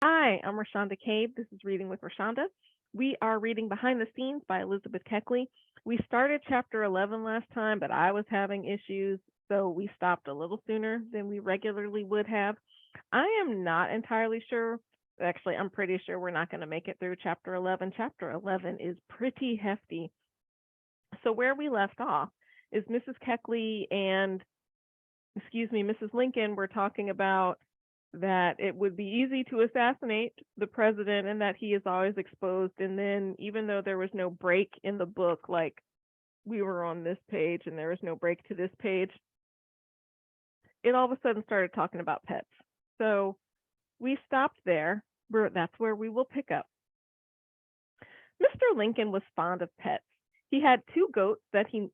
Hi, I'm Rashonda Cabe. This is Reading with Rashonda. We are reading Behind the Scenes by Elizabeth Keckley. We started chapter 11 last time, but I was having issues, so we stopped a little sooner than we regularly would have. I am not entirely sure. Actually, I'm pretty sure we're not going to make it through chapter 11. Chapter 11 is pretty hefty. So, where we left off is Mrs. Keckley and, Mrs. Lincoln were talking about that it would be easy to assassinate the president and that he is always exposed. And then, even though there was no break in the book, like we were on this page and there was no break to this page, it all of a sudden started talking about pets. So we stopped there. That's where we will pick up. Mr. Lincoln was fond of pets. He had two goats that he.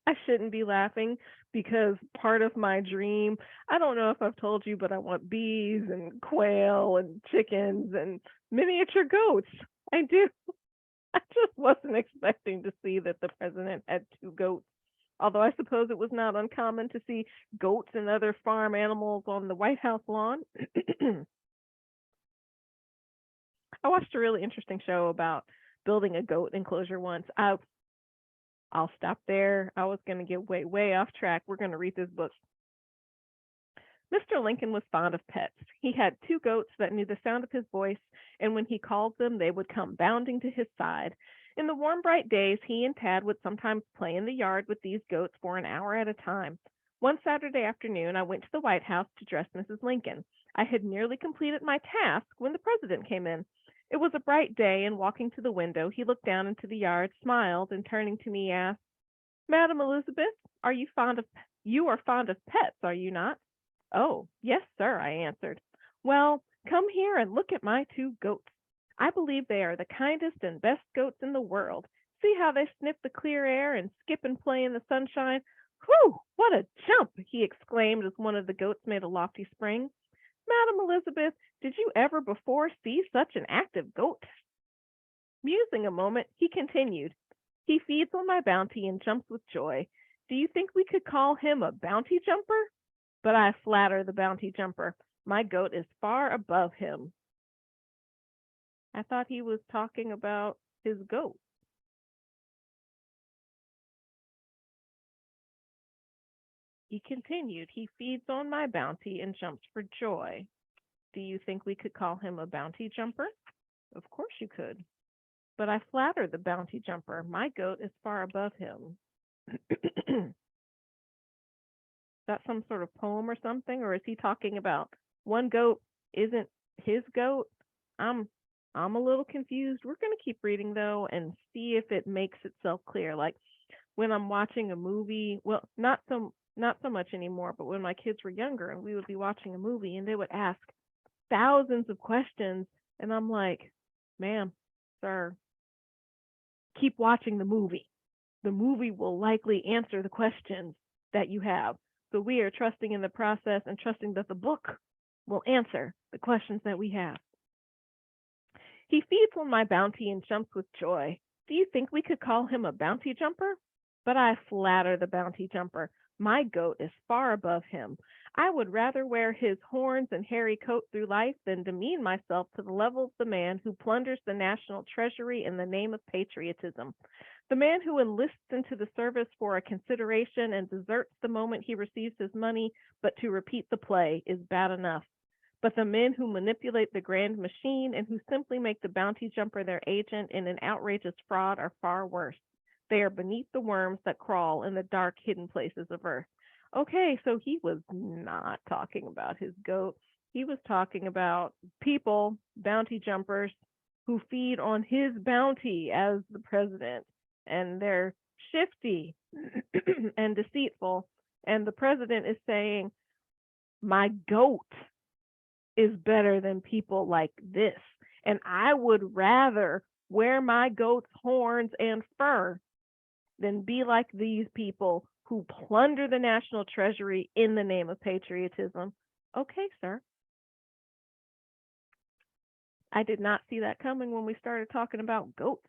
I shouldn't be laughing because part of my dream, I don't know if I've told you, but I want bees and quail and chickens and miniature goats. I do. I just wasn't expecting to see that the president had two goats. Although I suppose it was not uncommon to see goats and other farm animals on the White House lawn. I watched a really interesting show about building a goat enclosure once. I'll stop there. I was going to get way, way off track. We're going to read this book. Mr. Lincoln was fond of pets. He had two goats that knew the sound of his voice, and when he called them, they would come bounding to his side. In the warm, bright days, he and Tad would sometimes play in the yard with these goats for an hour at a time. One Saturday afternoon, I went to the White House to dress Mrs. Lincoln. I had nearly completed my task when the president came in. It was a bright day, and walking to the window, he looked down into the yard, smiled, and turning to me, asked, "Madam Elizabeth, you are fond of pets, are you not?" "Oh, yes, sir," I answered. "Well, come here and look at my two goats. I believe they are the kindest and best goats in the world. See how they sniff the clear air and skip and play in the sunshine. Whew, what a jump!" he exclaimed as one of the goats made a lofty spring. "Madam Elizabeth, did you ever before see such an active goat?" Musing a moment, he continued, "He feeds on my bounty and jumps with joy. Do you think we could call him a bounty jumper? But I flatter the bounty jumper. My goat is far above him." I thought he was talking about his goat. He continued, "He feeds on my bounty and jumps for joy. Do you think we could call him a bounty jumper?" Of course you could. But I flatter the bounty jumper. My goat is far above him. Is that some sort of poem or something? Or is he talking about one goat isn't his goat? I'm I'm a little confused. We're going to keep reading though and see if it makes itself clear. Like when I'm watching a movie, well, not so much anymore, but when my kids were younger and we would be watching a movie and they would ask thousands of questions and I'm like, "Ma'am, sir, keep watching the movie. The movie will likely answer the questions that you have. So we are trusting in the process and trusting that the book will answer the questions that we have." "He feeds on my bounty and jumps with joy. Do you think we could call him a bounty jumper?" But I flatter the bounty jumper. My goat is far above him. I would rather wear his horns and hairy coat through life than demean myself to the level of the man who plunders the national treasury in the name of patriotism. The man who enlists into the service for a consideration and deserts the moment he receives his money, but to repeat the play, is bad enough. But the men who manipulate the grand machine and who simply make the bounty jumper their agent in an outrageous fraud are far worse. They are beneath the worms that crawl in the dark, hidden places of earth. Okay, so he was not talking about his goat. He was talking about people, bounty jumpers, who feed on his bounty as the president. And they're shifty and deceitful. And the president is saying, "My goat is better than people like this. And I would rather wear my goat's horns and fur than be like these people who plunder the national treasury in the name of patriotism." Okay, sir. I did not see that coming when we started talking about goats.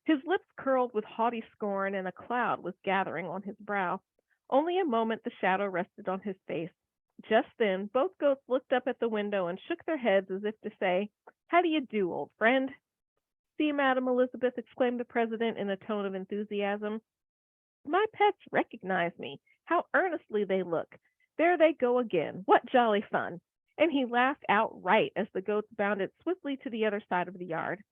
His lips curled with haughty scorn, and a cloud was gathering on his brow. Only a moment the shadow rested on his face. Just then, both goats looked up at the window and shook their heads as if to say, "How do you do, old friend?" "See, Madam Elizabeth," exclaimed the president in a tone of enthusiasm, "my pets recognize me. How earnestly they look. There they go again. What jolly fun." And he laughed outright as the goats bounded swiftly to the other side of the yard.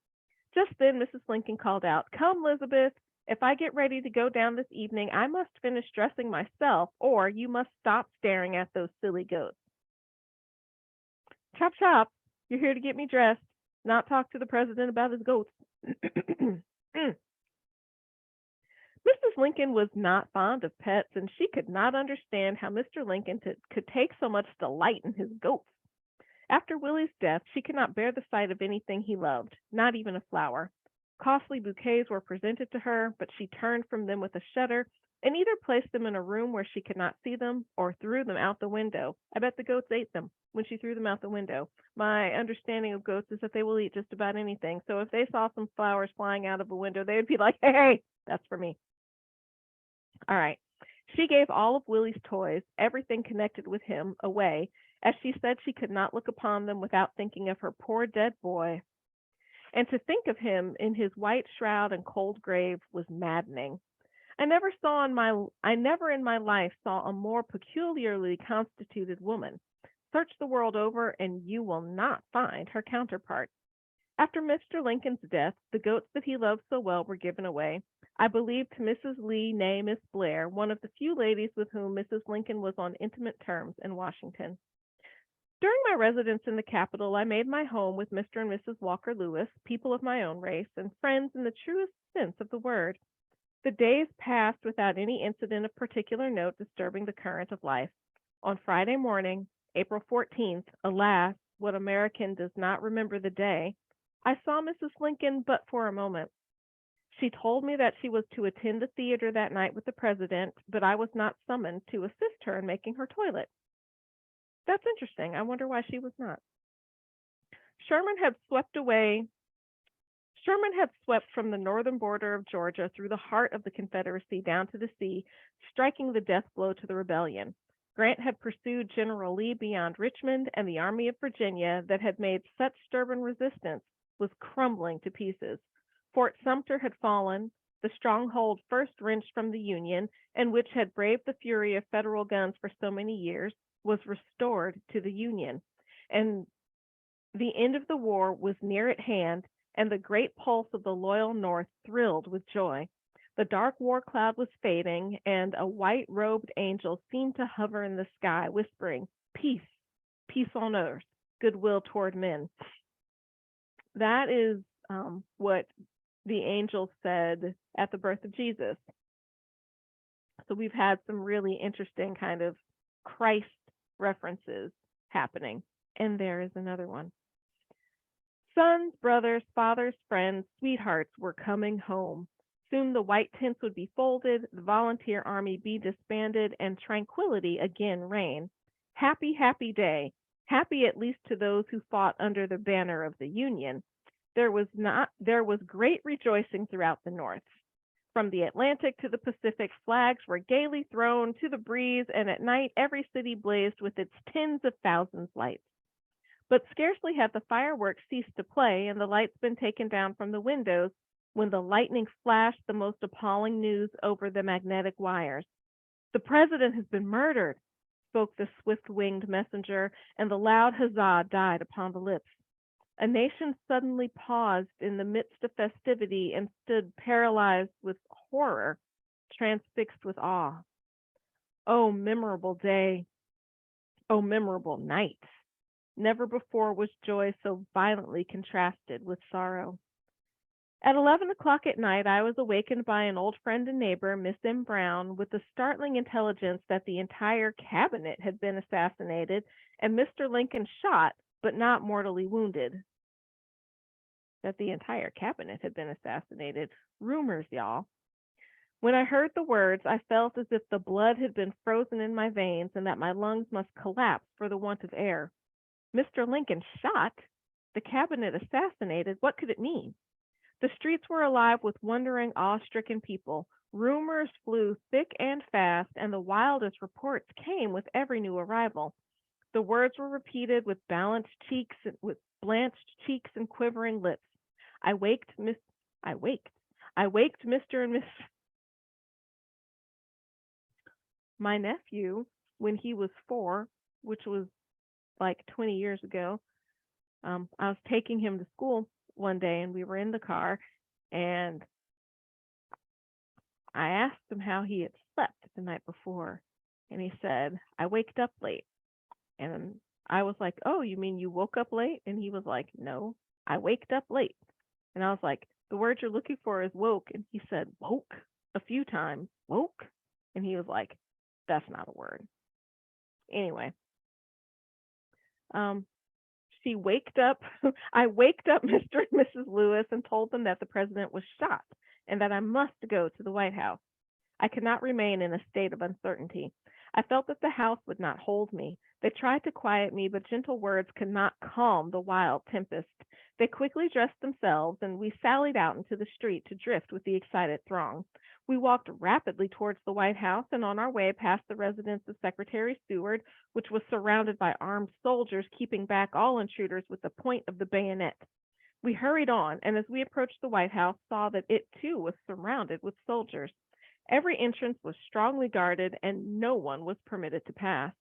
Just then Mrs. Lincoln called out, "Come, Elizabeth, if I get ready to go down this evening, I must finish dressing myself, or you must stop staring at those silly goats." "Chop, chop. You're here to get me dressed, not talk to the president about his goats." Mrs. Lincoln was not fond of pets, and she could not understand how Mr. Lincoln could take so much delight in his goats. After Willie's death, she could not bear the sight of anything he loved, not even a flower. Costly bouquets were presented to her, but she turned from them with a shudder, and either placed them in a room where she could not see them, or threw them out the window. I bet the goats ate them when she threw them out the window. My understanding of goats is that they will eat just about anything. So if they saw some flowers flying out of a window, they would be like, "Hey, that's for me." All right. She gave all of Willie's toys, everything connected with him, away, as she said she could not look upon them without thinking of her poor dead boy. And to think of him in his white shroud and cold grave was maddening. I never in my life saw a more peculiarly constituted woman. Search the world over and you will not find her counterpart. After Mr. Lincoln's death, the goats that he loved so well were given away, I believe, to Mrs. Lee, née Miss Blair, one of the few ladies with whom Mrs. Lincoln was on intimate terms in Washington. During my residence in the capital, I made my home with Mr. and Mrs. Walker Lewis, people of my own race, and friends in the truest sense of the word. The days passed without any incident of particular note disturbing the current of life. On Friday morning, April 14th, alas, what American does not remember the day, I saw Mrs. Lincoln but for a moment. She told me that she was to attend the theater that night with the president, but I was not summoned to assist her in making her toilet. That's interesting. I wonder why she was not. Sherman had swept away Sherman had swept from the northern border of Georgia through the heart of the Confederacy down to the sea, striking the death blow to the rebellion. Grant had pursued General Lee beyond Richmond, and the Army of Virginia, that had made such stubborn resistance, was crumbling to pieces. Fort Sumter had fallen, the stronghold first wrenched from the Union, and which had braved the fury of Federal guns for so many years, was restored to the Union. And the end of the war was near at hand, and the great pulse of the loyal North thrilled with joy. The dark war cloud was fading, and a white robed angel seemed to hover in the sky, whispering, "Peace, peace on earth, goodwill toward men." That is what the angel said at the birth of Jesus. So we've had some really interesting kind of Christ references happening. And there is another one. Sons, brothers, fathers, friends, sweethearts were coming home. Soon the white tents would be folded, the volunteer army be disbanded, and tranquility again reign. Happy, happy day. Happy at least to those who fought under the banner of the Union. There was great rejoicing throughout the North. From the Atlantic to the Pacific, flags were gaily thrown to the breeze, and at night every city blazed with its tens of thousands lights. But scarcely had the fireworks ceased to play and the lights been taken down from the windows when the lightning flashed the most appalling news over the magnetic wires. "The president has been murdered," spoke the swift-winged messenger, and the loud huzzah died upon the lips. A nation suddenly paused in the midst of festivity and stood paralyzed with horror, transfixed with awe. Oh, memorable day! Oh, memorable night! Never before was joy so violently contrasted with sorrow. At 11 o'clock at night, I was awakened by an old friend and neighbor, Miss M. Brown, with the startling intelligence that the entire cabinet had been assassinated and Mr. Lincoln shot, but not mortally wounded. That the entire cabinet had been assassinated. Rumors, y'all. When I heard the words, I felt as if the blood had been frozen in my veins and that my lungs must collapse for the want of air. Mr. Lincoln shot? The cabinet assassinated? What could it mean? The streets were alive with wondering, awe-stricken people. Rumors flew thick and fast, and the wildest reports came with every new arrival. The words were repeated with blanched cheeks and quivering lips. I waked Miss I waked. I waked Mr. and Miss my nephew when he was 4, which was like 20 years ago. I was taking him to school one day and we were in the car and I asked him how he had slept the night before. And he said, I waked up late. And I was like, oh, you mean you woke up late? And he was like, no, I waked up late. And I was like, the word you're looking for is woke. And he said, woke a few times. Woke? And he was like, that's not a word. Anyway, um, she waked up. I waked up Mr. and Mrs. Lewis and told them that the president was shot and that I must go to the White House. I could not remain in a state of uncertainty. I felt that the house would not hold me. They tried to quiet me, but gentle words could not calm the wild tempest. They quickly dressed themselves, and we sallied out into the street to drift with the excited throng. We walked rapidly towards the White House, and on our way passed the residence of Secretary Seward, which was surrounded by armed soldiers, keeping back all intruders with the point of the bayonet. We hurried on, and as we approached the White House, saw that it too was surrounded with soldiers. Every entrance was strongly guarded, and no one was permitted to pass.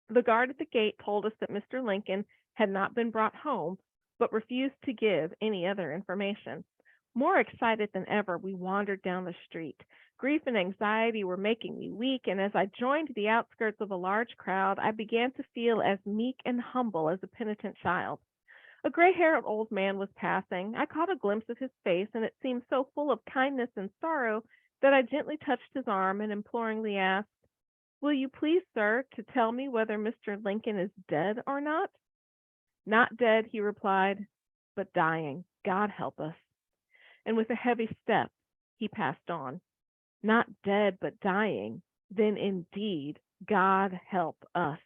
The guard at the gate told us that Mr. Lincoln had not been brought home, but refused to give any other information. More excited than ever, we wandered down the street. Grief and anxiety were making me weak, and as I joined the outskirts of a large crowd, I began to feel as meek and humble as a penitent child. A gray-haired old man was passing. I caught a glimpse of his face, and it seemed so full of kindness and sorrow that I gently touched his arm and imploringly asked, will you please, sir, to tell me whether Mr. Lincoln is dead or not? Not dead, he replied, but dying. God help us. And with a heavy step, he passed on. Not dead, but dying. Then indeed, God help us.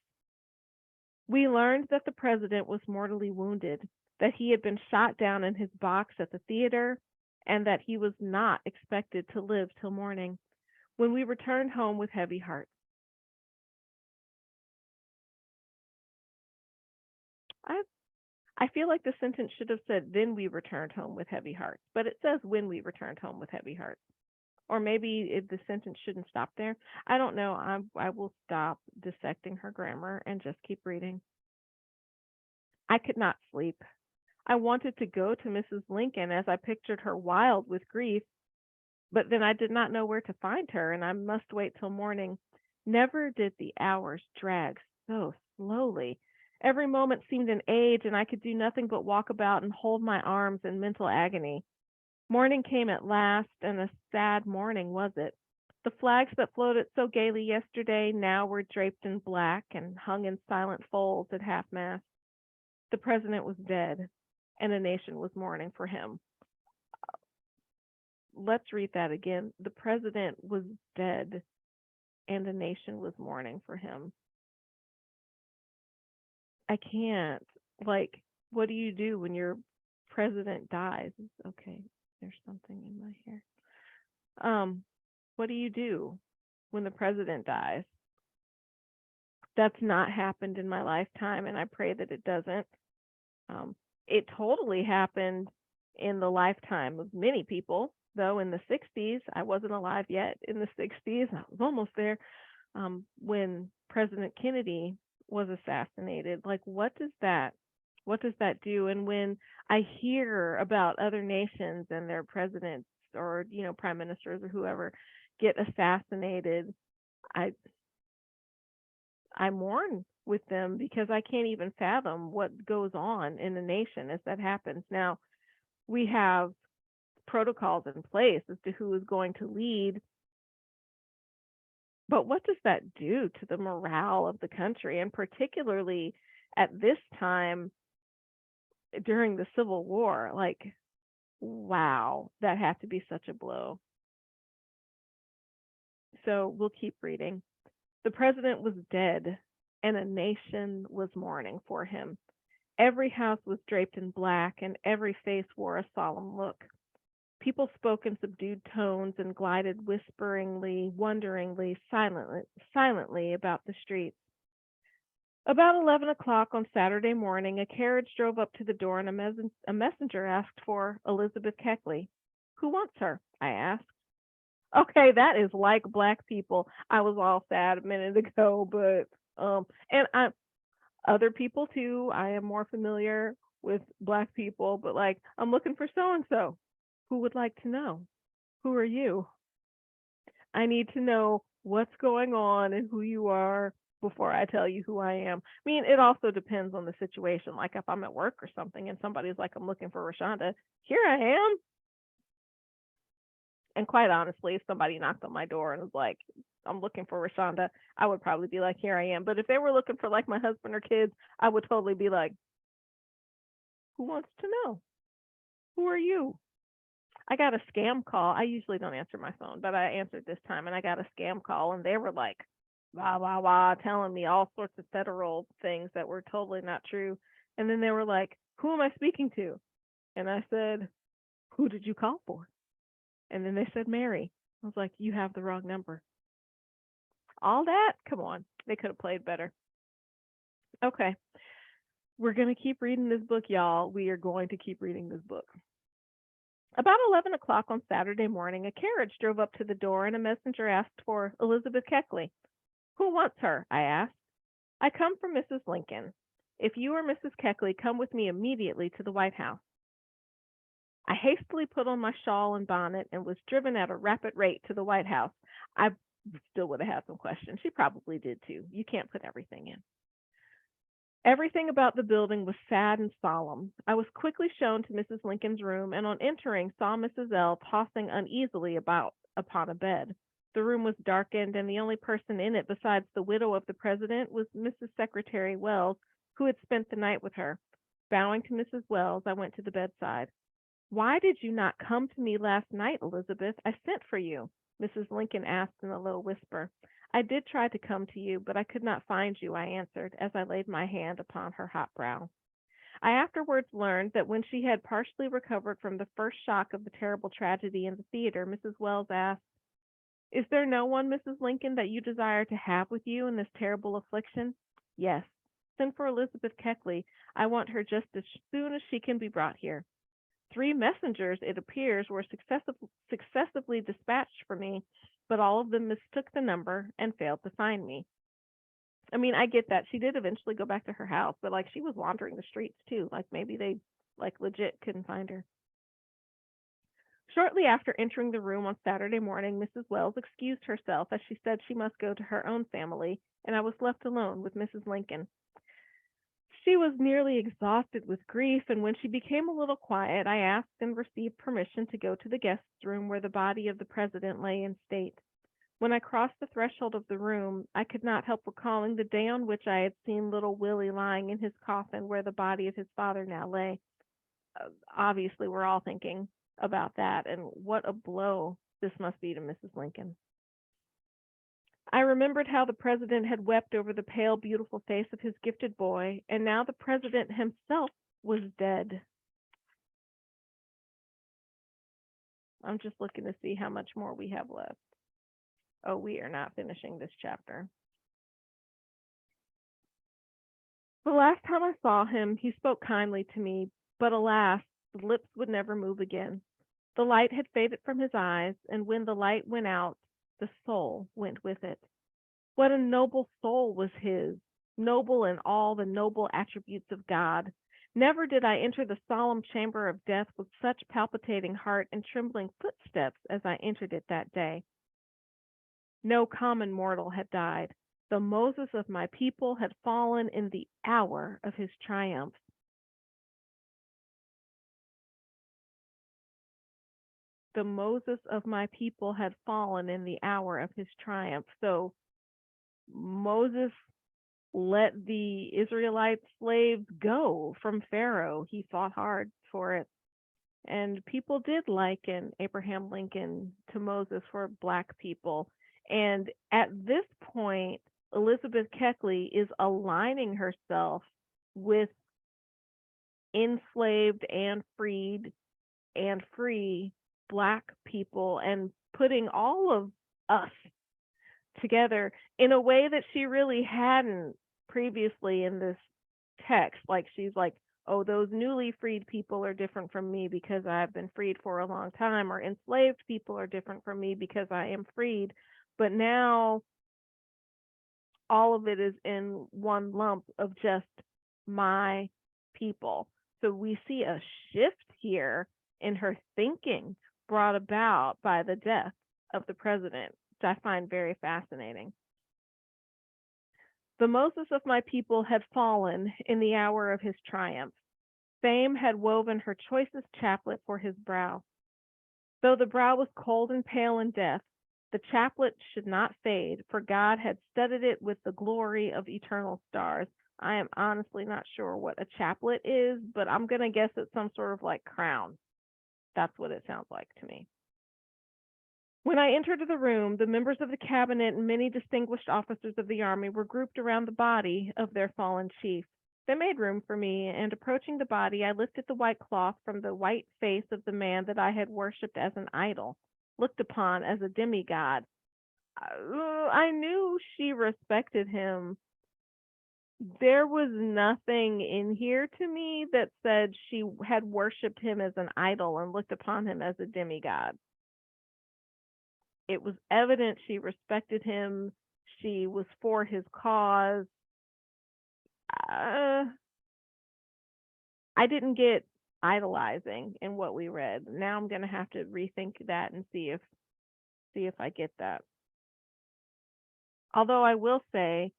We learned that the president was mortally wounded, that he had been shot down in his box at the theater, and that he was not expected to live till morning, when we returned home with heavy hearts. I I feel like the sentence should have said, then we returned home with heavy hearts, but it says when we returned home with heavy hearts. Or maybe the sentence shouldn't stop there. I don't know. I will stop dissecting her grammar and just keep reading. I could not sleep. I wanted to go to Mrs. Lincoln as I pictured her wild with grief, but then I did not know where to find her, and I must wait till morning. Never did the hours drag so slowly. Every moment seemed an age, and I could do nothing but walk about and hold my arms in mental agony. Morning came at last, and a sad morning was it. The flags that floated so gaily yesterday now were draped in black and hung in silent folds at half mast. The president was dead, and a nation was mourning for him. Let's read that again. The president was dead, and a nation was mourning for him. I can't. Like, what do you do when your president dies? Okay, there's something in my hair. What do you do when the president dies? That's not happened in my lifetime, and I pray that it doesn't. It totally happened in the lifetime of many people, though in the 60s, I wasn't alive yet. In the 60s, I was almost there, when President Kennedy was assassinated. Like, what does that do? And when I hear about other nations and their presidents or prime ministers or whoever get assassinated, I mourn with them because I can't even fathom what goes on in a nation as that happens. Now, we have protocols in place as to who is going to lead, but what does that do to the morale of the country, and particularly at this time during the Civil War? Like, wow, that had to be such a blow. So we'll keep reading. The president was dead, and a nation was mourning for him. Every house was draped in black, and every face wore a solemn look. People spoke in subdued tones and glided whisperingly, wonderingly, silently about the streets. About 11 o'clock on Saturday morning, a carriage drove up to the door and a messenger asked for Elizabeth Keckley. Who wants her? I asked. Okay, that is like black people. I was all sad a minute ago, but and other people too. I am more familiar with black people, but like I'm looking for so and so. Who would like to know? Who are you? I need to know what's going on and who you are before I tell you who I am. I mean, it also depends on the situation. Like if I'm at work or something and somebody's like, I'm looking for Rashonda, here I am. And quite honestly, if somebody knocked on my door and was like, I'm looking for Rashonda, I would probably be like, here I am. But if they were looking for like my husband or kids, I would totally be like, who wants to know? Who are you? I got a scam call. I usually don't answer my phone, but I answered this time and I got a scam call and they were like, wah, wah, wah, telling me all sorts of federal things that were totally not true. And then they were like, who am I speaking to? And I said, who did you call for? And then they said, Mary. I was like, you have the wrong number. All that? Come on. They could have played better. Okay. We're going to keep reading this book, y'all. We are going to keep reading this book. About 11 o'clock on Saturday morning, a carriage drove up to the door and a messenger asked for Elizabeth Keckley. Who wants her? I asked. I come from Mrs. Lincoln. If you are Mrs. Keckley, come with me immediately to the White House. I hastily put on my shawl and bonnet and was driven at a rapid rate to the White House. I still would have had some questions. She probably did too. You can't put everything in. Everything about the building was sad and solemn. I was quickly shown to Mrs. Lincoln's room, and on entering saw Mrs. L. tossing uneasily about upon a bed. The room was darkened, and the only person in it besides the widow of the president was Mrs. Secretary Wells, who had spent the night with her. Bowing to Mrs. Wells, I went to the bedside. Why did you not come to me last night, Elizabeth? I sent for you, Mrs. Lincoln asked in a low whisper. I did try to come to you, but I could not find you, I answered, as I laid my hand upon her hot brow. I afterwards learned that when she had partially recovered from the first shock of the terrible tragedy in the theater, Mrs. Wells asked, Is there no one, Mrs. Lincoln, that you desire to have with you in this terrible affliction? Yes. Send for Elizabeth Keckley. I want her just as soon as she can be brought here. 3 messengers, it appears, were successively dispatched for me, but all of them mistook the number and failed to find me. I mean, I get that. She did eventually go back to her house, but like she was wandering the streets too. Like maybe they like legit couldn't find her. Shortly after entering the room on Saturday morning, Mrs. Wells excused herself as she said she must go to her own family, and I was left alone with Mrs. Lincoln. She was nearly exhausted with grief, and when she became a little quiet, I asked and received permission to go to the guest's room where the body of the president lay in state. When I crossed the threshold of the room, I could not help recalling the day on which I had seen little Willie lying in his coffin where the body of his father now lay. Obviously, we're all thinking about that, and what a blow this must be to Mrs. Lincoln. I remembered how the president had wept over the pale, beautiful face of his gifted boy, and now the president himself was dead. I'm just looking to see how much more we have left. Oh, we are not finishing this chapter. The last time I saw him, he spoke kindly to me, but alas, the lips would never move again. The light had faded from his eyes, and when the light went out, the soul went with it. What a noble soul was his, noble in all the noble attributes of God. Never did I enter the solemn chamber of death with such palpitating heart and trembling footsteps as I entered it that day. No common mortal had died. The Moses of my people had fallen in the hour of his triumph. The Moses of my people had fallen in the hour of his triumph. So Moses let the Israelite slaves go from Pharaoh. He fought hard for it. And people did liken Abraham Lincoln to Moses for black people. And at this point, Elizabeth Keckley is aligning herself with enslaved and freed and free Black people and putting all of us together in a way that she really hadn't previously in this text. Like she's like, oh, those newly freed people are different from me because I've been freed for a long time, or enslaved people are different from me because I am freed. But now all of it is in one lump of just my people. So we see a shift here in her thinking brought about by the death of the president, which I find very fascinating. The Moses of my people had fallen in the hour of his triumph. Fame had woven her choicest chaplet for his brow. Though the brow was cold and pale in death, the chaplet should not fade, for God had studded it with the glory of eternal stars. I am honestly not sure what a chaplet is, but I'm going to guess it's some sort of like crown. That's what it sounds like to me. When I entered the room, the members of the cabinet and many distinguished officers of the army were grouped around the body of their fallen chief. They made room for me, and approaching the body, I lifted the white cloth from the white face of the man that I had worshipped as an idol, looked upon as a demigod. I knew she respected him. There was nothing in here to me that said she had worshipped him as an idol and looked upon him as a demigod. It was evident she respected him. She was for his cause. I didn't get idolizing in what we read. Now I'm going to have to rethink that and see if I get that. Although I will say,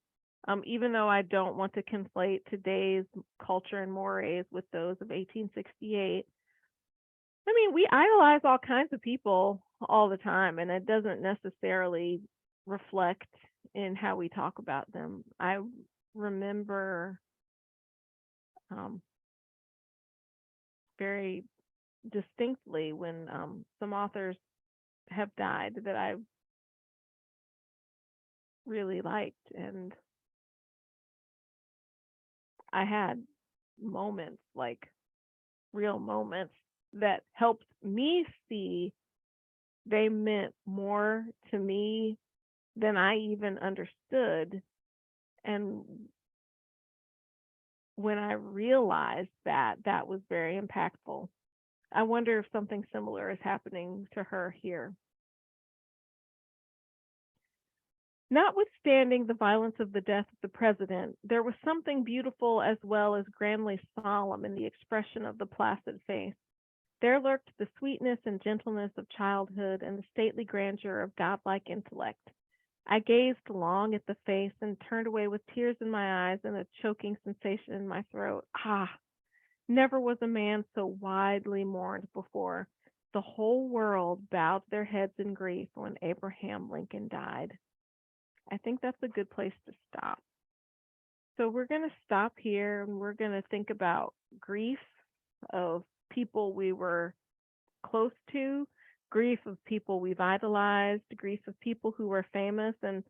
even though I don't want to conflate today's culture and mores with those of 1868, I mean, we idolize all kinds of people all the time, and it doesn't necessarily reflect in how we talk about them. I remember very distinctly when some authors have died that I really liked, and I had moments, like real moments, that helped me see they meant more to me than I even understood. And when I realized that, that was very impactful. I wonder if something similar is happening to her here. Notwithstanding the violence of the death of the president, there was something beautiful as well as grandly solemn in the expression of the placid face. There lurked the sweetness and gentleness of childhood and the stately grandeur of godlike intellect. I gazed long at the face and turned away with tears in my eyes and a choking sensation in my throat. Ah, never was a man so widely mourned before. The whole world bowed their heads in grief when Abraham Lincoln died. I think that's a good place to stop. So we're going to stop here and we're going to think about grief of people we were close to, grief of people we've idolized, grief of people who were famous, and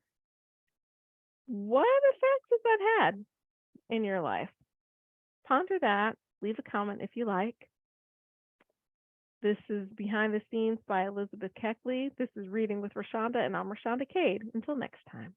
what effects has that had in your life? Ponder that. Leave a comment if you like. This is Behind the Scenes by Elizabeth Keckley. This is Reading with Rashonda, and I'm Rashonda Cade. Until next time.